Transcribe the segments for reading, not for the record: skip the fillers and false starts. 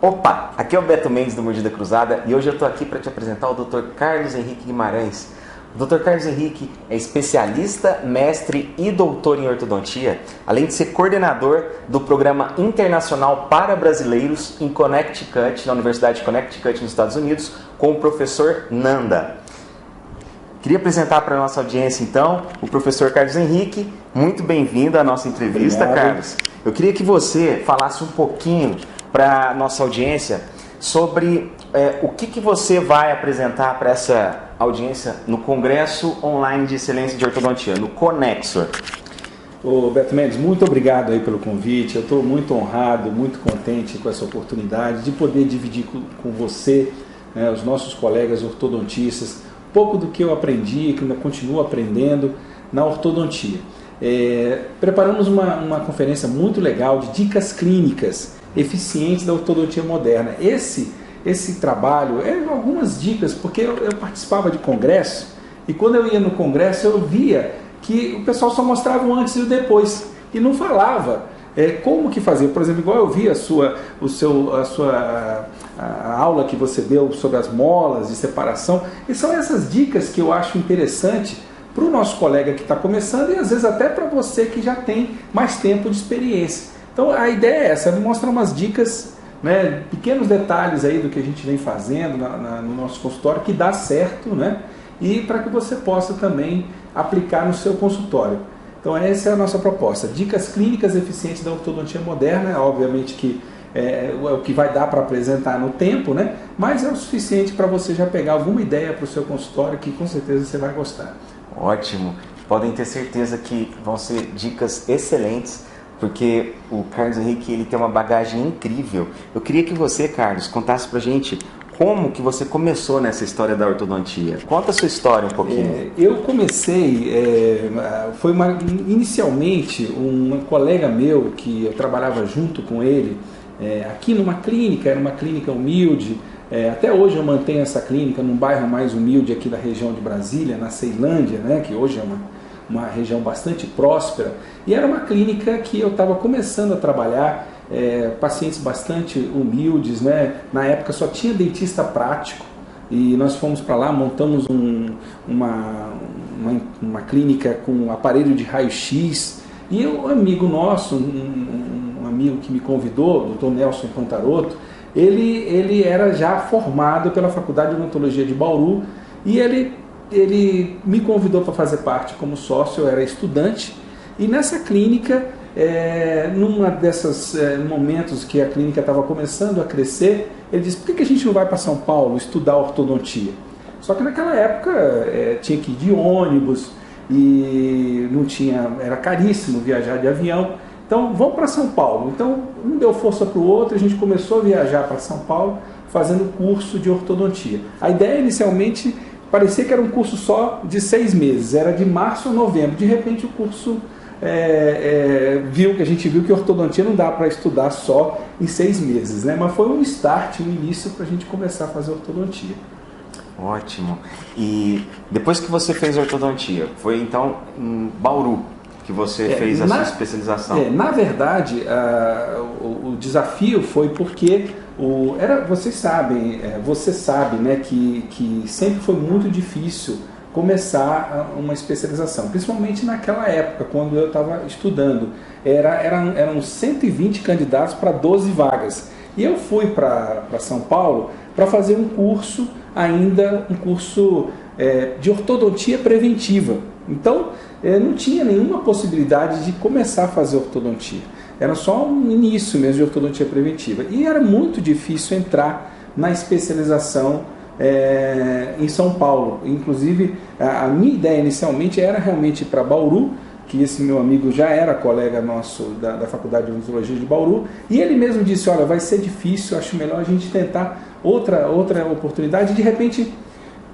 Opa, aqui é o Beto Mendes do Mordida Cruzada e hoje eu estou aqui para te apresentar o Dr. Carlos Henrique Guimarães. O Dr. Carlos Henrique é especialista, mestre e doutor em ortodontia, além de ser coordenador do Programa Internacional para Brasileiros em Connecticut, na Universidade de Connecticut, nos Estados Unidos, com o professor Nanda. Queria apresentar para a nossa audiência, então, o professor Carlos Henrique. Muito bem-vindo à nossa entrevista, Obrigado. Carlos. Eu queria que você falasse um pouquinho para a nossa audiência sobre o que você vai apresentar para essa audiência no Congresso Online de Excelência de Ortodontia, no Conexor. Ô Beto Mendes, muito obrigado aí pelo convite. Eu estou muito honrado, muito contente com essa oportunidade de poder dividir com você, né, os nossos colegas ortodontistas, um pouco do que eu aprendi, que ainda continuo aprendendo na ortodontia. Preparamos uma conferência muito legal de dicas clínicas eficientes da ortodontia moderna. Esse trabalho algumas dicas, porque eu participava de congresso e quando eu ia no congresso eu via que o pessoal só mostrava o antes e o depois e não falava como que fazer. Por exemplo, igual eu vi a aula que você deu sobre as molas de separação, e são essas dicas que eu acho interessante para o nosso colega que está começando e às vezes até para você que já tem mais tempo de experiência. Então a ideia é essa, mostrar umas dicas, né, pequenos detalhes aí do que a gente vem fazendo no nosso consultório que dá certo, né, e para que você possa também aplicar no seu consultório. Então essa é a nossa proposta, dicas clínicas eficientes da ortodontia moderna. Obviamente que é o que vai dar para apresentar no tempo, né, mas é o suficiente para você já pegar alguma ideia para o seu consultório que com certeza você vai gostar. Ótimo, podem ter certeza que vão ser dicas excelentes, porque o Carlos Henrique ele tem uma bagagem incrível. Eu queria que você, Carlos, contasse pra gente como que você começou nessa história da ortodontia. Conta a sua história um pouquinho. Eu comecei, inicialmente um colega meu que eu trabalhava junto com ele, aqui numa clínica, era uma clínica humilde. Até hoje eu mantenho essa clínica num bairro mais humilde aqui da região de Brasília, na Ceilândia, né, que hoje é uma região bastante próspera, e era uma clínica que eu estava começando a trabalhar, pacientes bastante humildes, né? Na época só tinha dentista prático, e nós fomos para lá, montamos uma clínica com aparelho de raio-x, e um amigo nosso, um amigo que me convidou, o Dr. Nelson Pantaroto, ele era já formado pela Faculdade de Odontologia de Bauru, e ele me convidou para fazer parte como sócio. Eu era estudante, e nessa clínica, numa desses momentos que a clínica estava começando a crescer, ele disse: por que a gente não vai para São Paulo estudar ortodontia? Só que naquela época tinha que ir de ônibus, e não tinha, era caríssimo viajar de avião. Então vamos para São Paulo. Então um deu força para o outro, a gente começou a viajar para São Paulo fazendo curso de ortodontia. A ideia inicialmente parecia que era um curso só de 6 meses, era de março a novembro. De repente o curso a gente viu que ortodontia não dá para estudar só em 6 meses, né? Mas foi um start, um início para a gente começar a fazer ortodontia. Ótimo. E depois que você fez ortodontia, foi então em Bauru que você fez a sua especialização? Na verdade, o desafio foi porque você sabe, né, que sempre foi muito difícil começar uma especialização, principalmente naquela época, quando eu estava estudando. Eram 120 candidatos para 12 vagas. E eu fui para São Paulo para fazer um curso de ortodontia preventiva. Então, não tinha nenhuma possibilidade de começar a fazer ortodontia. Era só um início mesmo de ortodontia preventiva. E era muito difícil entrar na especialização em São Paulo. Inclusive, a minha ideia inicialmente era realmente ir para Bauru, que esse meu amigo já era colega nosso da Faculdade de Odontologia de Bauru, e ele mesmo disse: olha, vai ser difícil, acho melhor a gente tentar outra oportunidade. De repente,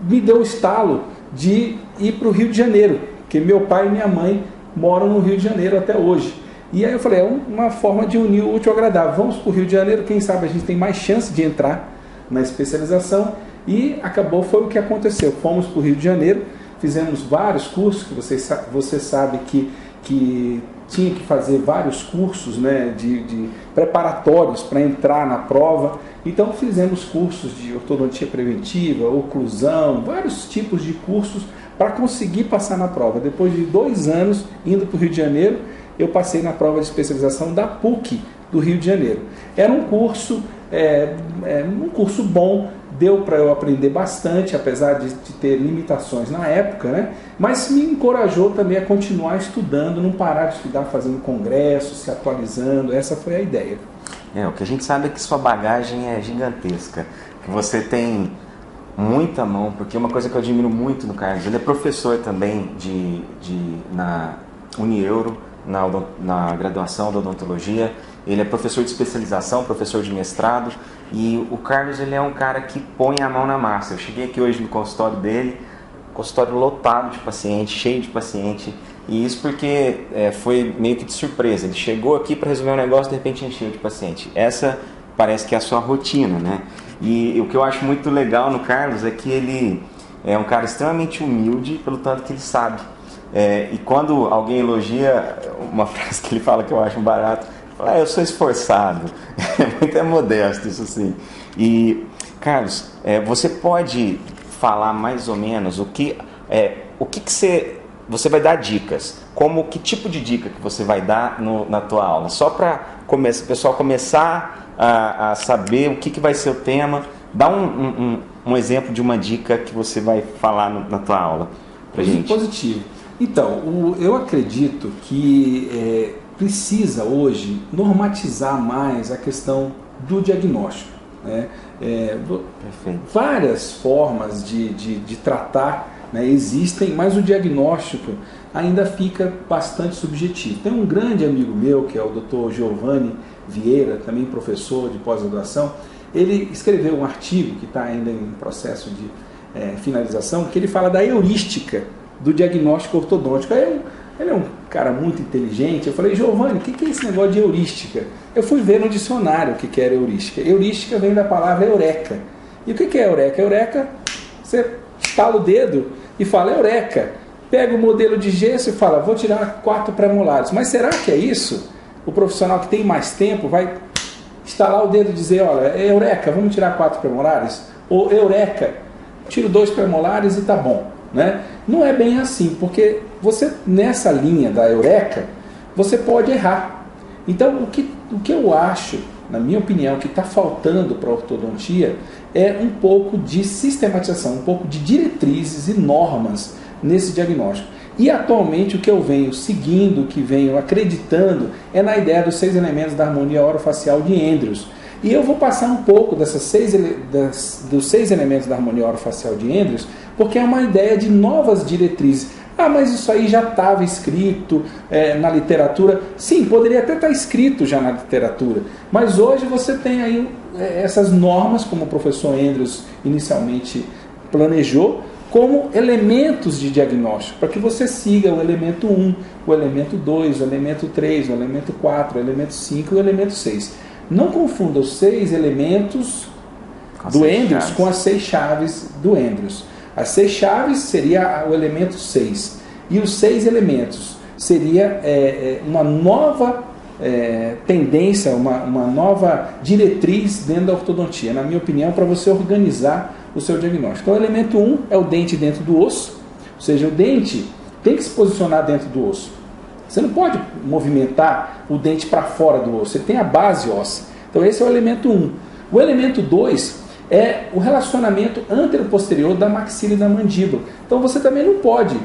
me deu o estalo de ir para o Rio de Janeiro, porque meu pai e minha mãe moram no Rio de Janeiro até hoje. E aí eu falei, uma forma de unir o útil ao agradável. Vamos para o Rio de Janeiro, quem sabe a gente tem mais chance de entrar na especialização. E foi o que aconteceu. Fomos para o Rio de Janeiro, fizemos vários cursos, que você sabe que que tinha que fazer vários cursos, né, de preparatórios para entrar na prova. Então fizemos cursos de ortodontia preventiva, oclusão, vários tipos de cursos para conseguir passar na prova. Depois de 2 anos indo para o Rio de Janeiro, eu passei na prova de especialização da PUC do Rio de Janeiro. Era um curso bom, deu para eu aprender bastante, apesar de ter limitações na época, né? Mas me encorajou também a continuar estudando, não parar de estudar, fazendo congressos, se atualizando. Essa foi a ideia. O que a gente sabe é que sua bagagem é gigantesca, que você tem muita mão, porque uma coisa que eu admiro muito no Carlos, ele é professor também na Unieuro, na graduação da odontologia, ele é professor de especialização, professor de mestrado, e o Carlos, ele é um cara que põe a mão na massa. Eu cheguei aqui hoje no consultório dele, consultório lotado de paciente, cheio de paciente, e isso porque foi meio que de surpresa. Ele chegou aqui para resolver um negócio, de repente encheu de paciente. Essa parece que é a sua rotina, né? E o que eu acho muito legal no Carlos é que ele é um cara extremamente humilde pelo tanto que ele sabe. E quando alguém elogia, uma frase que ele fala que eu acho um barato, eu sou esforçado. É modesto, isso sim. E, Carlos, você pode falar mais ou menos o que você vai dar dicas? Que tipo de dica que você vai dar na tua aula? Só para o pessoal começar a saber o que vai ser o tema. Dá um exemplo de uma dica que você vai falar na tua aula pra gente. Positivo. Então, eu acredito que precisa hoje normatizar mais a questão do diagnóstico, né? Várias formas de tratar, né, existem, mas o diagnóstico ainda fica bastante subjetivo. Tem um grande amigo meu, que é o Dr. Giovanni Vieira, também professor de pós-graduação. Ele escreveu um artigo que está ainda em processo de finalização, que ele fala da heurística do diagnóstico ortodôntico. Ele é um cara muito inteligente. Eu falei: Giovanni, o que é esse negócio de heurística? Eu fui ver no dicionário o que era heurística. Heurística vem da palavra eureka. E o que é eureka? Eureka, você estala o dedo e fala eureka. Pega o modelo de gesso e fala: vou tirar 4 premolares. Mas será que é isso? O profissional que tem mais tempo vai estalar o dedo e dizer: olha, eureka, vamos tirar 4 premolares? Ou eureka, tiro 2 premolares e tá bom, né? Não é bem assim, porque você, nessa linha da eureka, você pode errar. Então, o que eu acho, na minha opinião, que está faltando para a ortodontia é um pouco de sistematização, um pouco de diretrizes e normas nesse diagnóstico. E atualmente o que eu venho seguindo, o que venho acreditando, é na ideia dos 6 elementos da harmonia orofacial de Andrews. E eu vou passar um pouco dos 6 elementos da harmonia orofacial de Andrews, porque é uma ideia de novas diretrizes. Mas isso aí já estava escrito na literatura. Sim, poderia até estar escrito já na literatura, mas hoje você tem aí essas normas, como o professor Andrews inicialmente planejou, como elementos de diagnóstico, para que você siga o elemento 1, o elemento 2, o elemento 3, o elemento 4, o elemento 5 e o elemento 6. Não confunda os 6 elementos do Andrews com as 6 chaves do Andrews. As 6 chaves seria o elemento 6. E os 6 elementos seria uma nova tendência, uma nova diretriz dentro da ortodontia, na minha opinião, para você organizar o seu diagnóstico. Então, o elemento 1 é o dente dentro do osso, ou seja, o dente tem que se posicionar dentro do osso. Você não pode movimentar o dente para fora do osso, você tem a base óssea. Então, esse é o elemento 1. O elemento 2 é o relacionamento antero-posterior da maxila e da mandíbula. Então, você também não pode,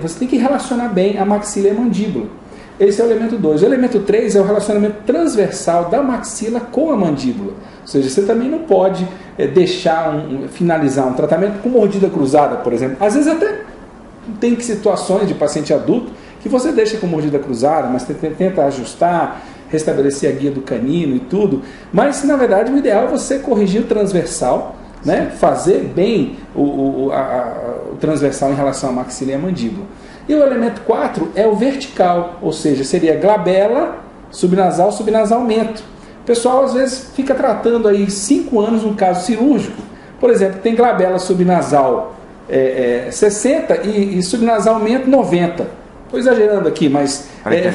você tem que relacionar bem a maxila e a mandíbula. Esse é o elemento 2. O elemento 3 é o relacionamento transversal da maxila com a mandíbula. Ou seja, você também não pode finalizar um tratamento com mordida cruzada, por exemplo. Às vezes até tem situações de paciente adulto que você deixa com mordida cruzada, mas tenta ajustar, restabelecer a guia do canino e tudo. Mas, na verdade, o ideal é você corrigir o transversal, né? Fazer bem o transversal em relação à maxila e à mandíbula. E o elemento 4 é o vertical, ou seja, seria glabela, subnasal, subnasalmento. O pessoal às vezes fica tratando aí 5 anos um caso cirúrgico. Por exemplo, tem glabela subnasal 60 e subnasalmento 90. Estou exagerando aqui, mas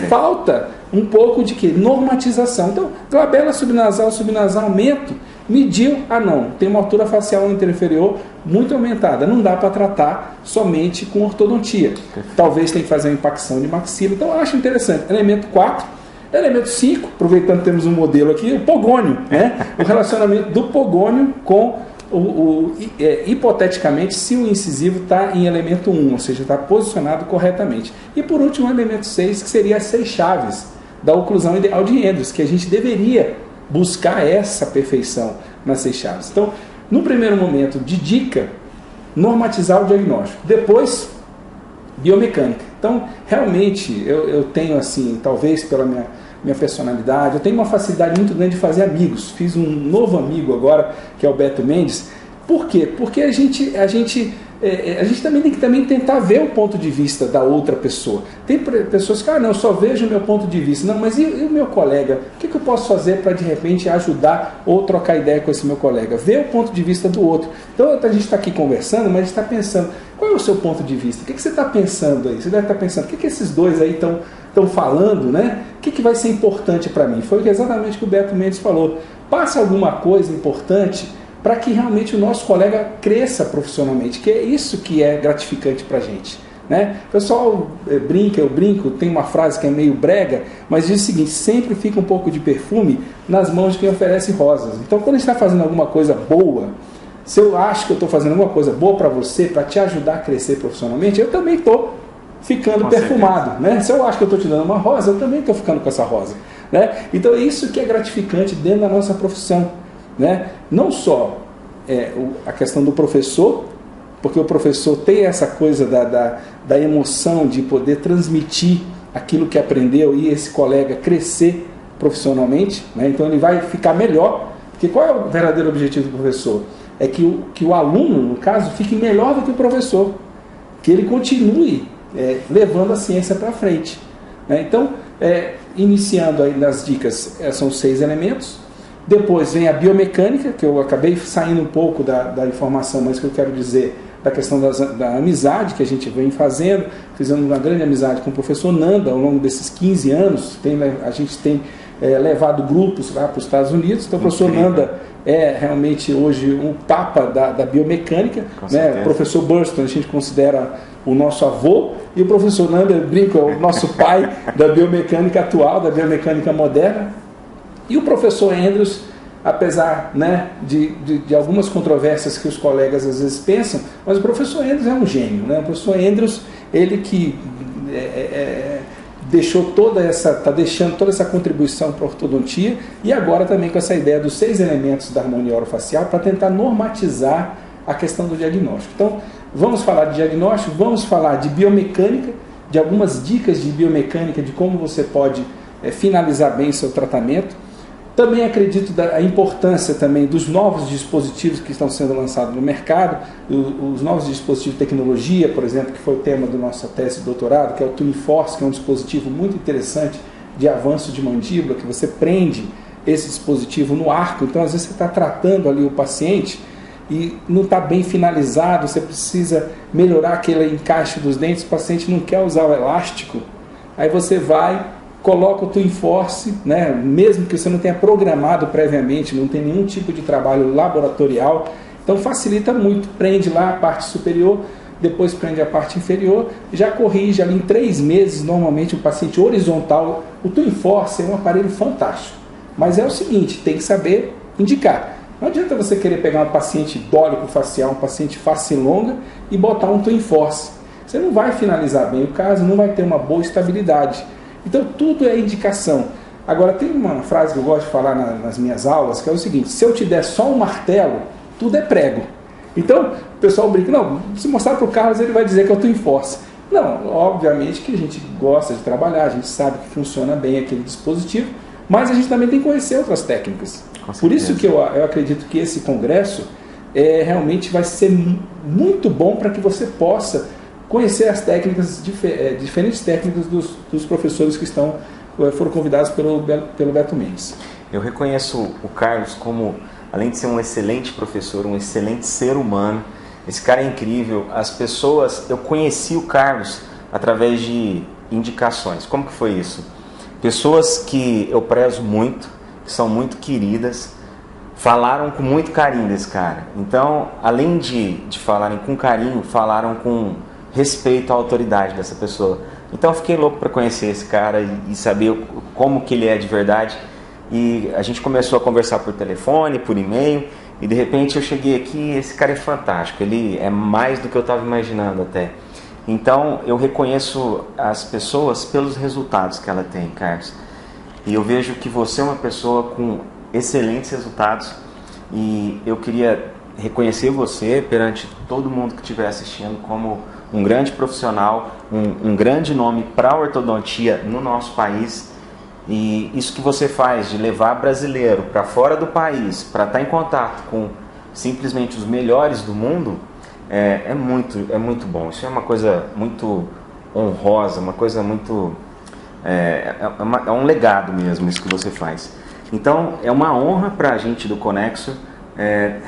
falta um pouco de normatização. Então, glabela subnasal, aumento, mediu, não, tem uma altura facial inferior muito aumentada, não dá para tratar somente com ortodontia. Talvez tenha que fazer uma impacção de maxila. Então, eu acho interessante. Elemento 4, elemento 5, aproveitando que temos um modelo aqui, o pogônio, né? O relacionamento do pogônio com hipoteticamente, se o incisivo está em elemento 1, ou seja, está posicionado corretamente. E por último, o elemento 6, que seria as 6 chaves da oclusão ideal de Enders, que a gente deveria buscar essa perfeição nas 6 chaves. Então, no primeiro momento de dica, normatizar o diagnóstico. Depois, biomecânica. Então, realmente, eu tenho assim, talvez pela minha personalidade, eu tenho uma facilidade muito grande de fazer amigos. Fiz um novo amigo agora, que é o Beto Mendes. Por quê? Porque a gente também tem que tentar ver o ponto de vista da outra pessoa. Tem pessoas que, não, eu só vejo o meu ponto de vista. Não, mas e o meu colega? O que eu posso fazer para, de repente, ajudar ou trocar ideia com esse meu colega? Ver o ponto de vista do outro. Então, a gente está aqui conversando, mas a gente está pensando, qual é o seu ponto de vista? O que você está pensando aí? Você deve estar pensando, o que esses dois aí estão falando, né? O que vai ser importante para mim? Foi exatamente o que o Beto Mendes falou. Passa alguma coisa importante para que realmente o nosso colega cresça profissionalmente, que é isso que é gratificante para a gente. Né? O pessoal brinca, eu brinco, tem uma frase que é meio brega, mas diz o seguinte: sempre fica um pouco de perfume nas mãos de quem oferece rosas. Então, quando a gente está fazendo alguma coisa boa, se eu acho que eu estou fazendo alguma coisa boa para você, para te ajudar a crescer profissionalmente, eu também estou ficando perfumado. Né? Se eu acho que eu estou te dando uma rosa, eu também estou ficando com essa rosa. Né? Então, isso que é gratificante dentro da nossa profissão. Né? Não só a questão do professor, porque o professor tem essa coisa da emoção de poder transmitir aquilo que aprendeu e esse colega crescer profissionalmente, né? Então ele vai ficar melhor, porque qual é o verdadeiro objetivo do professor? É que o aluno, no caso, fique melhor do que o professor, que ele continue levando a ciência para frente. Né? Então, iniciando aí nas dicas, são 6 elementos. Depois vem a biomecânica, que eu acabei saindo um pouco da informação, mas que eu quero dizer da questão da amizade que a gente vem fazendo. Fizemos uma grande amizade com o professor Nanda ao longo desses 15 anos. A gente tem levado grupos lá para os Estados Unidos. Então o professor Nanda é realmente hoje um papa da biomecânica. Né? O professor Burston a gente considera o nosso avô, e o professor Nanda, eu brinco, é o nosso pai da biomecânica atual, da biomecânica moderna. E o professor Enders, apesar, né, de algumas controvérsias que os colegas às vezes pensam, mas o professor Enders é um gênio. Né? O professor Enders, ele que está deixando toda essa contribuição para a ortodontia, e agora também com essa ideia dos 6 elementos da harmonia orofacial para tentar normatizar a questão do diagnóstico. Então, vamos falar de diagnóstico, vamos falar de biomecânica, de algumas dicas de biomecânica, de como você pode finalizar bem seu tratamento. Também acredito da importância também dos novos dispositivos que estão sendo lançados no mercado, os novos dispositivos de tecnologia, por exemplo, que foi o tema da nossa tese de doutorado, que é o TwinForce, que é um dispositivo muito interessante de avanço de mandíbula, que você prende esse dispositivo no arco. Então, às vezes, você está tratando ali o paciente e não está bem finalizado, você precisa melhorar aquele encaixe dos dentes, o paciente não quer usar o elástico, aí você vai, coloca o TwinForce, né? Mesmo que você não tenha programado previamente, não tem nenhum tipo de trabalho laboratorial, então facilita muito, prende lá a parte superior, depois prende a parte inferior, já corrige ali em 3 meses, normalmente, um paciente horizontal. O TwinForce é um aparelho fantástico, mas é o seguinte, tem que saber indicar. Não adianta você querer pegar um paciente dólico facial, um paciente face longa e botar um TwinForce. Você não vai finalizar bem o caso, não vai ter uma boa estabilidade. Então, tudo é indicação. Agora, tem uma frase que eu gosto de falar nas minhas aulas, que é o seguinte: se eu te der só um martelo, tudo é prego. Então, o pessoal brinca, não, se mostrar para o Carlos, ele vai dizer que é o TwinForce. Não, obviamente que a gente gosta de trabalhar, a gente sabe que funciona bem aquele dispositivo, mas a gente também tem que conhecer outras técnicas. Por isso que eu acredito que esse congresso realmente vai ser muito bom para que você possa conhecer as técnicas, diferentes técnicas dos professores que foram convidados pelo Beto Mendes. Eu reconheço o Carlos como, além de ser um excelente professor, um excelente ser humano. Esse cara é incrível. As pessoas, eu conheci o Carlos através de indicações. Como que foi isso? Pessoas que eu prezo muito, que são muito queridas, falaram com muito carinho desse cara. Então, além de falarem com carinho, falaram com respeito à autoridade dessa pessoa. Então eu fiquei louco para conhecer esse cara e saber como que ele é de verdade. E a gente começou a conversar por telefone, por e-mail, e de repente eu cheguei aqui e esse cara é fantástico, ele é mais do que eu estava imaginando até. Então eu reconheço as pessoas pelos resultados que ela tem, Carlos. E eu vejo que você é uma pessoa com excelentes resultados e eu queria reconhecer você perante todo mundo que estiver assistindo como um grande profissional, um grande nome para a ortodontia no nosso país. E isso que você faz de levar brasileiro para fora do país, para estar em contato com simplesmente os melhores do mundo, é muito bom. Isso é uma coisa muito honrosa, uma coisa muito... é um legado mesmo isso que você faz. Então é uma honra para a gente do Conexor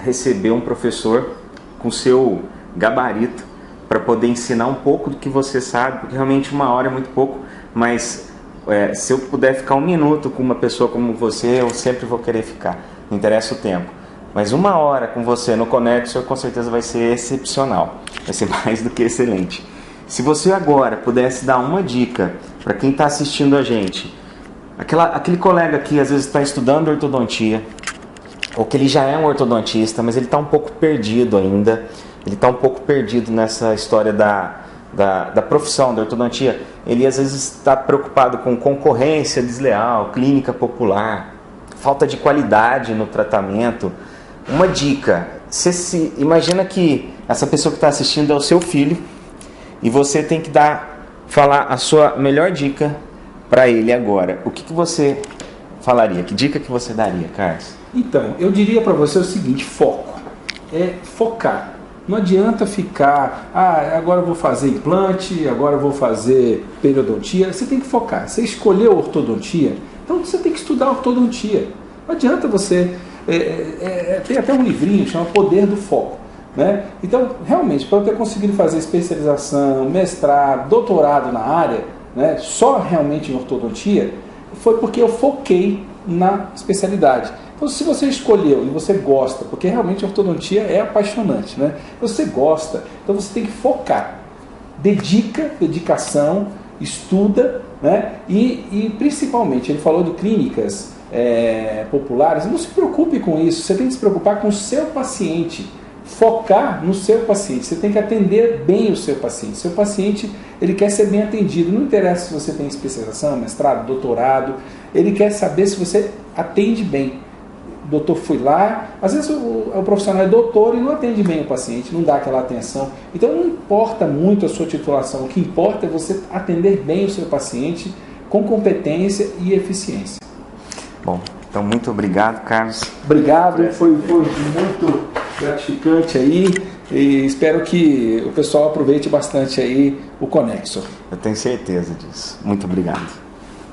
receber um professor com seu gabarito para poder ensinar um pouco do que você sabe, porque realmente 1 hora é muito pouco, mas se eu puder ficar 1 minuto com uma pessoa como você, eu sempre vou querer ficar, não interessa o tempo. Mas 1 hora com você no Conexor com certeza vai ser excepcional, vai ser mais do que excelente. Se você agora pudesse dar uma dica para quem está assistindo a gente, aquele colega que às vezes está estudando ortodontia, ou que ele já é um ortodontista, mas ele está um pouco perdido ainda, ele está um pouco perdido nessa história da profissão da ortodontia, ele às vezes está preocupado com concorrência desleal, clínica popular, falta de qualidade no tratamento. Uma dica, imagina que essa pessoa que está assistindo é o seu filho e você tem que falar a sua melhor dica para ele agora. O que você falaria? Que dica que você daria, Carlos? Então, eu diria para você o seguinte, foco. É focar. Não adianta ficar, agora eu vou fazer implante, agora eu vou fazer periodontia. Você tem que focar. Você escolheu ortodontia, então você tem que estudar ortodontia. Não adianta você... tem até um livrinho, chama Poder do Foco. Né? Então, realmente, para eu ter conseguido fazer especialização, mestrado, doutorado na área, né, só realmente em ortodontia, foi porque eu foquei na especialidade. Então, se você escolheu e você gosta, porque realmente a ortodontia é apaixonante, né? Você gosta, então você tem que focar. Dedicação, estuda, né? E principalmente, ele falou de clínicas populares, não se preocupe com isso, você tem que se preocupar com o seu paciente. Focar no seu paciente, você tem que atender bem o seu paciente. Seu paciente, ele quer ser bem atendido, não interessa se você tem especialização, mestrado, doutorado, ele quer saber se você atende bem. O doutor foi lá, às vezes o profissional é doutor e não atende bem o paciente, não dá aquela atenção. Então não importa muito a sua titulação, o que importa é você atender bem o seu paciente com competência e eficiência. Bom, então muito obrigado, Carlos. Obrigado, foi muito gratificante aí e espero que o pessoal aproveite bastante aí o Conexor. Eu tenho certeza disso. Muito obrigado.